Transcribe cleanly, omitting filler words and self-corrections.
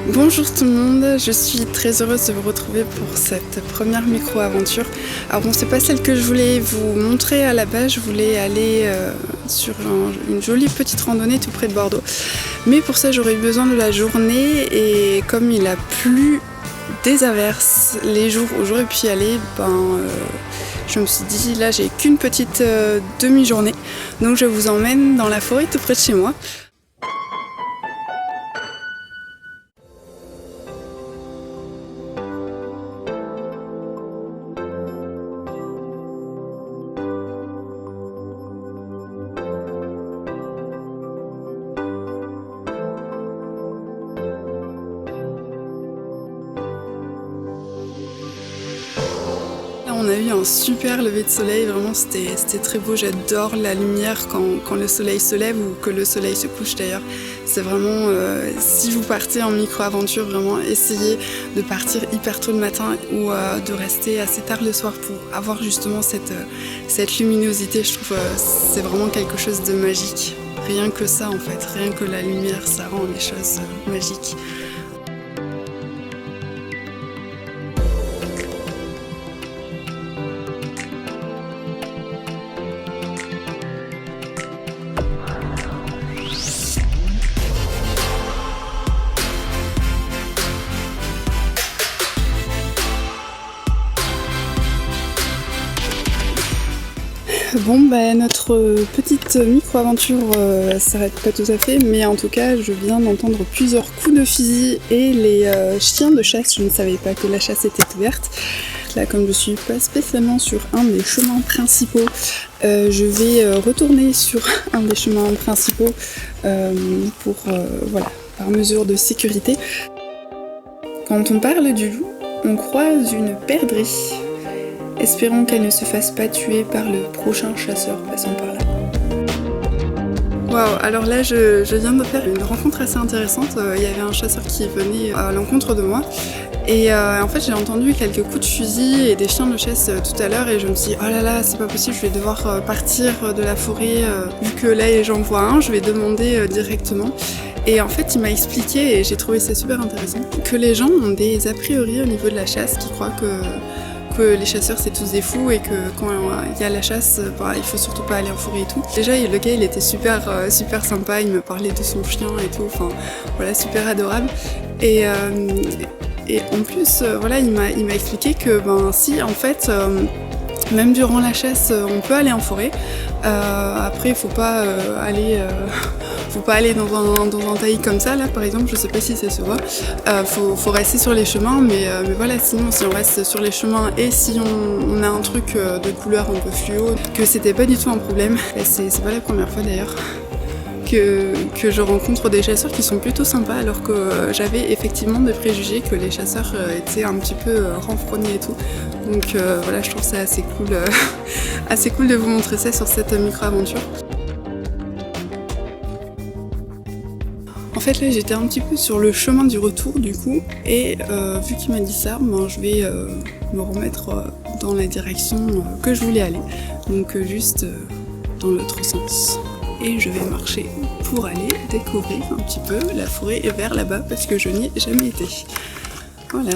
Bonjour tout le monde, je suis très heureuse de vous retrouver pour cette première micro-aventure. Alors bon, c'est pas celle que je voulais vous montrer à la base, je voulais aller sur une jolie petite randonnée tout près de Bordeaux. Mais pour ça j'aurais eu besoin de la journée et comme il a plu des averses les jours où j'aurais pu y aller, je me suis dit là j'ai qu'une petite demi-journée. Donc je vous emmène dans la forêt tout près de chez moi. On a eu un super lever de soleil, vraiment c'était très beau, j'adore la lumière quand le soleil se lève ou que le soleil se couche d'ailleurs. C'est vraiment, si vous partez en micro-aventure, vraiment essayez de partir hyper tôt le matin ou de rester assez tard le soir pour avoir justement cette luminosité. Je trouve c'est vraiment quelque chose de magique. Rien que ça en fait, rien que la lumière, ça rend les choses magiques. Bon notre petite micro-aventure s'arrête pas tout à fait, mais en tout cas je viens d'entendre plusieurs coups de fusil et les chiens de chasse, je ne savais pas que la chasse était ouverte. Là comme je suis pas spécialement sur un des chemins principaux, je vais retourner sur un des chemins principaux pour par mesure de sécurité. Quand on parle du loup, on croise une perdrix. Espérons qu'elle ne se fasse pas tuer par le prochain chasseur passant par là. Waouh, alors là je viens de faire une rencontre assez intéressante. Il y avait un chasseur qui venait à l'encontre de moi. Et en fait j'ai entendu quelques coups de fusil et des chiens de chasse tout à l'heure et je me suis dit oh là là c'est pas possible, je vais devoir partir de la forêt vu que là j'en vois un, je vais demander directement. Et en fait il m'a expliqué et j'ai trouvé ça super intéressant que les gens ont des a priori au niveau de la chasse qui croient que les chasseurs c'est tous des fous et que quand il y a la chasse, il faut surtout pas aller en forêt et tout. Déjà le gars il était super sympa, il me parlait de son chien et tout, enfin voilà, super adorable. Et en plus il m'a expliqué que si en fait même durant la chasse on peut aller en forêt. Après il faut pas aller dans un taillis comme ça là par exemple, je sais pas si ça se voit. Faut rester sur les chemins mais voilà, sinon si on reste sur les chemins et si on a un truc de couleur un peu fluo, que c'était pas du tout un problème. C'est pas la première fois d'ailleurs que je rencontre des chasseurs qui sont plutôt sympas alors que j'avais effectivement des préjugés que les chasseurs étaient un petit peu renfrognés et tout. Donc voilà, je trouve ça assez cool, assez cool de vous montrer ça sur cette micro-aventure. En fait là j'étais un petit peu sur le chemin du retour du coup et vu qu'il m'a dit ça, je vais me remettre dans la direction que je voulais aller, donc juste dans l'autre sens. Et je vais marcher pour aller découvrir un petit peu la forêt vers là-bas parce que je n'y ai jamais été. Voilà.